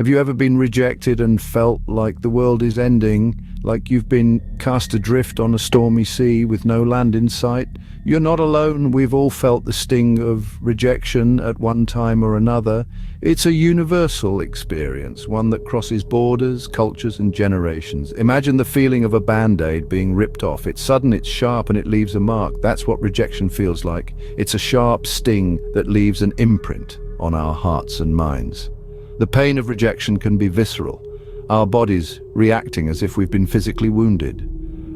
Have you ever been rejected and felt like the world is ending, like you've been cast adrift on a stormy sea with no land in sight? You're not alone. We've all felt the sting of rejection at one time or another. It's a universal experience, one that crosses borders, cultures, and generations. Imagine the feeling of a band-aid being ripped off. It's sudden, it's sharp, and it leaves a mark. That's what rejection feels like. It's a sharp sting that leaves an imprint on our hearts and minds. The pain of rejection can be visceral, our bodies reacting as if we've been physically wounded.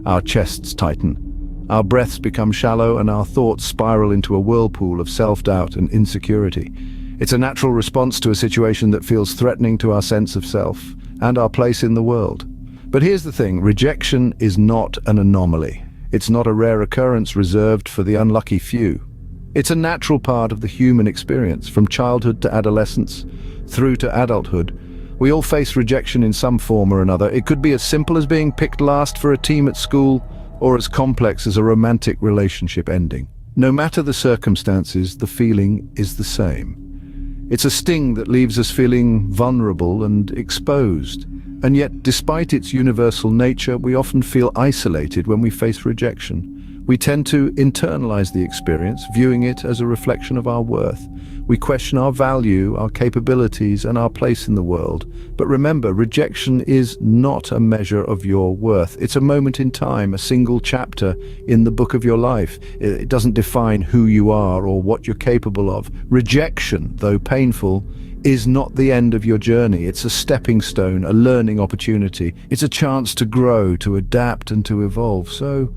Our chests tighten, our breaths become shallow, and our thoughts spiral into a whirlpool of self-doubt and insecurity. It's a natural response to a situation that feels threatening to our sense of self and our place in the world. But here's the thing, rejection is not an anomaly. It's not a rare occurrence reserved for the unlucky few. It's a natural part of the human experience, from childhood to adolescence, through to adulthood. We all face rejection in some form or another. It could be as simple as being picked last for a team at school, or as complex as a romantic relationship ending. No matter the circumstances, the feeling is the same. It's a sting that leaves us feeling vulnerable and exposed. And yet, despite its universal nature, we often feel isolated when we face rejection. We tend to internalize the experience, viewing it as a reflection of our worth. We question our value, our capabilities, and our place in the world. But remember, rejection is not a measure of your worth. It's a moment in time, a single chapter in the book of your life. It doesn't define who you are or what you're capable of. Rejection, though painful, is not the end of your journey. It's a stepping stone, a learning opportunity. It's a chance to grow, to adapt, and to evolve. So,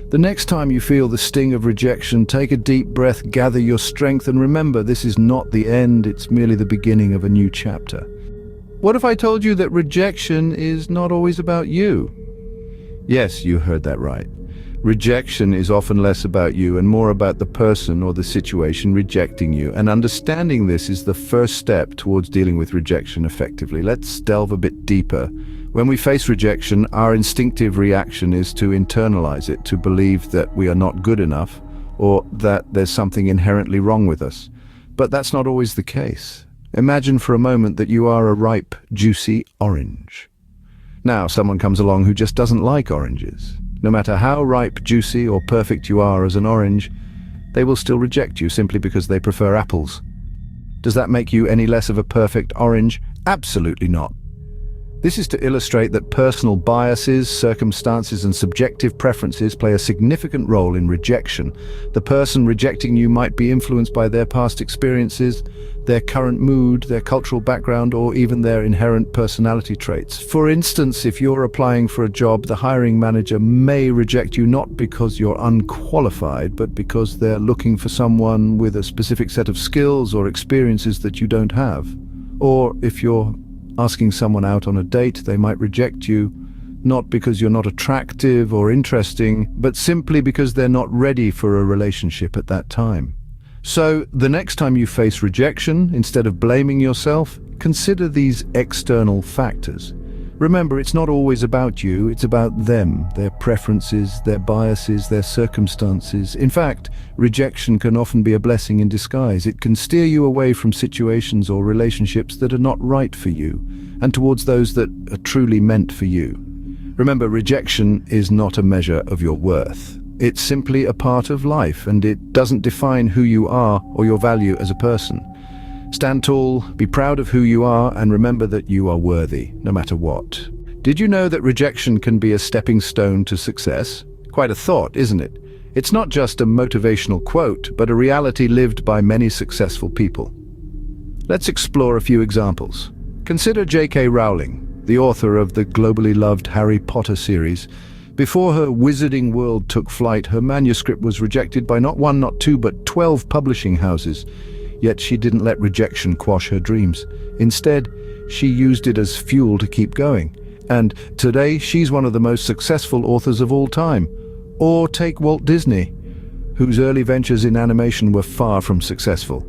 the next time you feel the sting of rejection, take a deep breath, gather your strength, and remember, this is not the end, it's merely the beginning of a new chapter. What if I told you that rejection is not always about you? Yes, you heard that right. Rejection is often less about you and more about the person or the situation rejecting you. And understanding this is the first step towards dealing with rejection effectively. Let's delve a bit deeper. When we face rejection, our instinctive reaction is to internalize it, to believe that we are not good enough or that there's something inherently wrong with us. But that's not always the case. Imagine for a moment that you are a ripe, juicy orange. Now, someone comes along who just doesn't like oranges. No matter how ripe, juicy, or perfect you are as an orange, they will still reject you simply because they prefer apples. Does that make you any less of a perfect orange? Absolutely not. This is to illustrate that personal biases, circumstances, and subjective preferences play a significant role in rejection. The person rejecting you might be influenced by their past experiences, their current mood, their cultural background, or even their inherent personality traits. For instance, if you're applying for a job, the hiring manager may reject you not because you're unqualified, but because they're looking for someone with a specific set of skills or experiences that you don't have. Or if you're asking someone out on a date, they might reject you, not because you're not attractive or interesting, but simply because they're not ready for a relationship at that time. So, the next time you face rejection, instead of blaming yourself, consider these external factors. Remember, it's not always about you, it's about them, their preferences, their biases, their circumstances. In fact, rejection can often be a blessing in disguise. It can steer you away from situations or relationships that are not right for you, and towards those that are truly meant for you. Remember, rejection is not a measure of your worth. It's simply a part of life, and it doesn't define who you are or your value as a person. Stand tall, be proud of who you are, and remember that you are worthy, no matter what. Did you know that rejection can be a stepping stone to success? Quite a thought, isn't it? It's not just a motivational quote, but a reality lived by many successful people. Let's explore a few examples. Consider J.K. Rowling, the author of the globally loved Harry Potter series. Before her wizarding world took flight, her manuscript was rejected by not one, not two, but 12 publishing houses. Yet she didn't let rejection quash her dreams. Instead, she used it as fuel to keep going. And today, she's one of the most successful authors of all time. Or take Walt Disney, whose early ventures in animation were far from successful.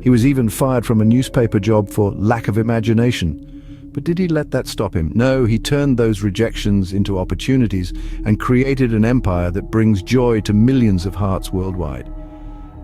He was even fired from a newspaper job for lack of imagination. But did he let that stop him? No, he turned those rejections into opportunities and created an empire that brings joy to millions of hearts worldwide.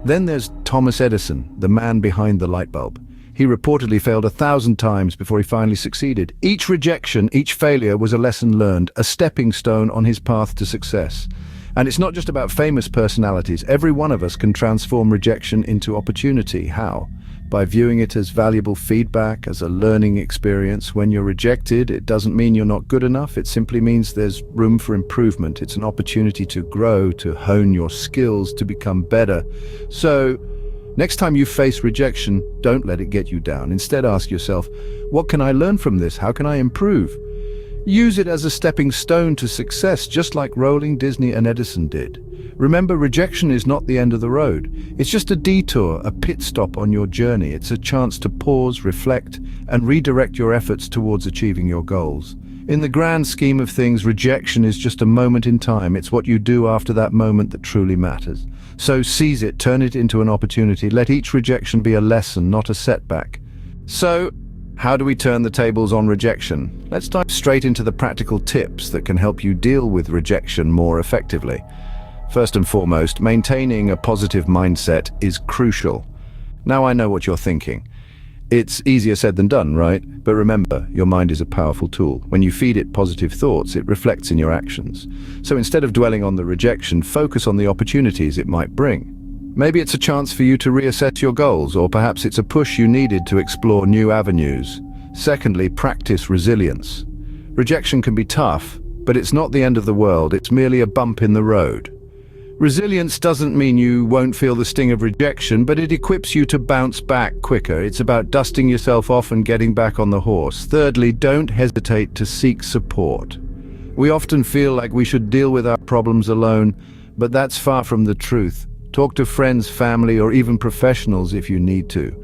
Then there's Thomas Edison, the man behind the light bulb. He reportedly failed 1,000 times before he finally succeeded. Each rejection, each failure was a lesson learned, a stepping stone on his path to success. And it's not just about famous personalities. Every one of us can transform rejection into opportunity. How? By viewing it as valuable feedback, as a learning experience. When you're rejected, it doesn't mean you're not good enough. It simply means there's room for improvement. It's an opportunity to grow, to hone your skills, to become better. So, next time you face rejection, don't let it get you down. Instead, ask yourself, what can I learn from this? How can I improve? Use it as a stepping stone to success, just like Rowling, Disney, and Edison did. Remember, rejection is not the end of the road. It's just a detour, a pit stop on your journey. It's a chance to pause, reflect, and redirect your efforts towards achieving your goals. In the grand scheme of things, rejection is just a moment in time. It's what you do after that moment that truly matters. So seize it, turn it into an opportunity. Let each rejection be a lesson, not a setback. So, how do we turn the tables on rejection? Let's dive straight into the practical tips that can help you deal with rejection more effectively. First and foremost, maintaining a positive mindset is crucial. Now I know what you're thinking. It's easier said than done, right? But remember, your mind is a powerful tool. When you feed it positive thoughts, it reflects in your actions. So instead of dwelling on the rejection, focus on the opportunities it might bring. Maybe it's a chance for you to reassess your goals, or perhaps it's a push you needed to explore new avenues. Secondly, practice resilience. Rejection can be tough, but it's not the end of the world. It's merely a bump in the road. Resilience doesn't mean you won't feel the sting of rejection, but it equips you to bounce back quicker. It's about dusting yourself off and getting back on the horse. Thirdly, don't hesitate to seek support. We often feel like we should deal with our problems alone, but that's far from the truth. Talk to friends, family, or even professionals if you need to.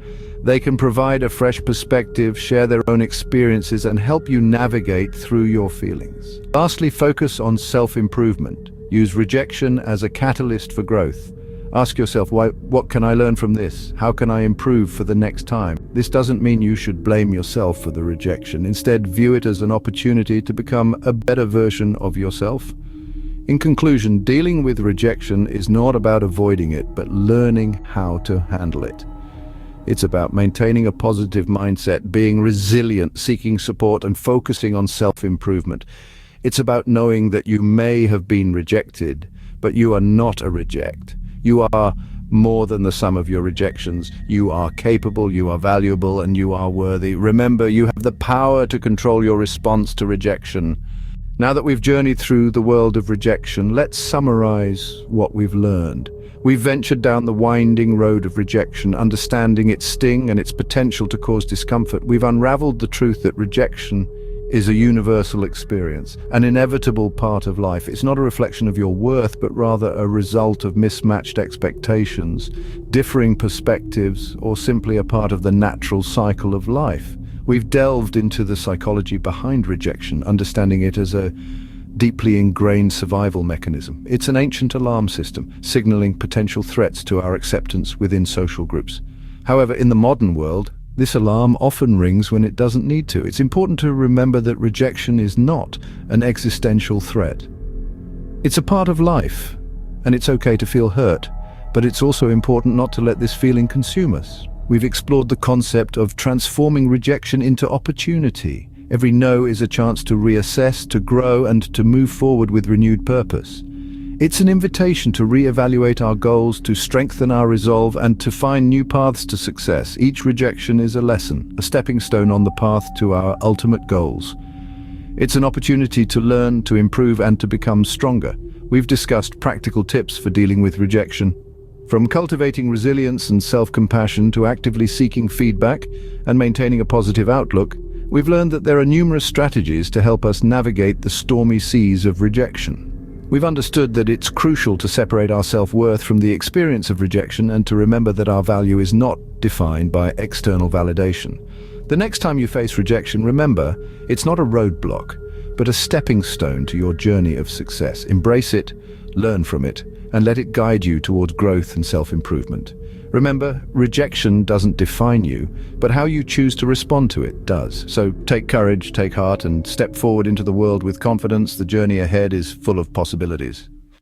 They can provide a fresh perspective, share their own experiences, and help you navigate through your feelings. Lastly, focus on self-improvement. Use rejection as a catalyst for growth. Ask yourself, what can I learn from this? How can I improve for the next time? This doesn't mean you should blame yourself for the rejection. Instead, view it as an opportunity to become a better version of yourself. In conclusion, dealing with rejection is not about avoiding it, but learning how to handle it. It's about maintaining a positive mindset, being resilient, seeking support, and focusing on self-improvement. It's about knowing that you may have been rejected, but you are not a reject. You are more than the sum of your rejections. You are capable, you are valuable, and you are worthy. Remember, you have the power to control your response to rejection. Now that we've journeyed through the world of rejection, let's summarize what we've learned. We've ventured down the winding road of rejection, understanding its sting and its potential to cause discomfort. We've unraveled the truth that rejection is a universal experience, an inevitable part of life. It's not a reflection of your worth, but rather a result of mismatched expectations, differing perspectives, or simply a part of the natural cycle of life. We've delved into the psychology behind rejection, understanding it as a deeply ingrained survival mechanism. It's an ancient alarm system, signaling potential threats to our acceptance within social groups. However, in the modern world, this alarm often rings when it doesn't need to. It's important to remember that rejection is not an existential threat. It's a part of life, and it's okay to feel hurt, but it's also important not to let this feeling consume us. We've explored the concept of transforming rejection into opportunity. Every no is a chance to reassess, to grow, and to move forward with renewed purpose. It's an invitation to reevaluate our goals, to strengthen our resolve, and to find new paths to success. Each rejection is a lesson, a stepping stone on the path to our ultimate goals. It's an opportunity to learn, to improve, and to become stronger. We've discussed practical tips for dealing with rejection, from cultivating resilience and self-compassion to actively seeking feedback and maintaining a positive outlook. We've learned that there are numerous strategies to help us navigate the stormy seas of rejection. We've understood that it's crucial to separate our self-worth from the experience of rejection and to remember that our value is not defined by external validation. The next time you face rejection, remember, it's not a roadblock, but a stepping stone to your journey of success. Embrace it, learn from it, and let it guide you towards growth and self-improvement. Remember, rejection doesn't define you, but how you choose to respond to it does. So take courage, take heart, and step forward into the world with confidence. The journey ahead is full of possibilities.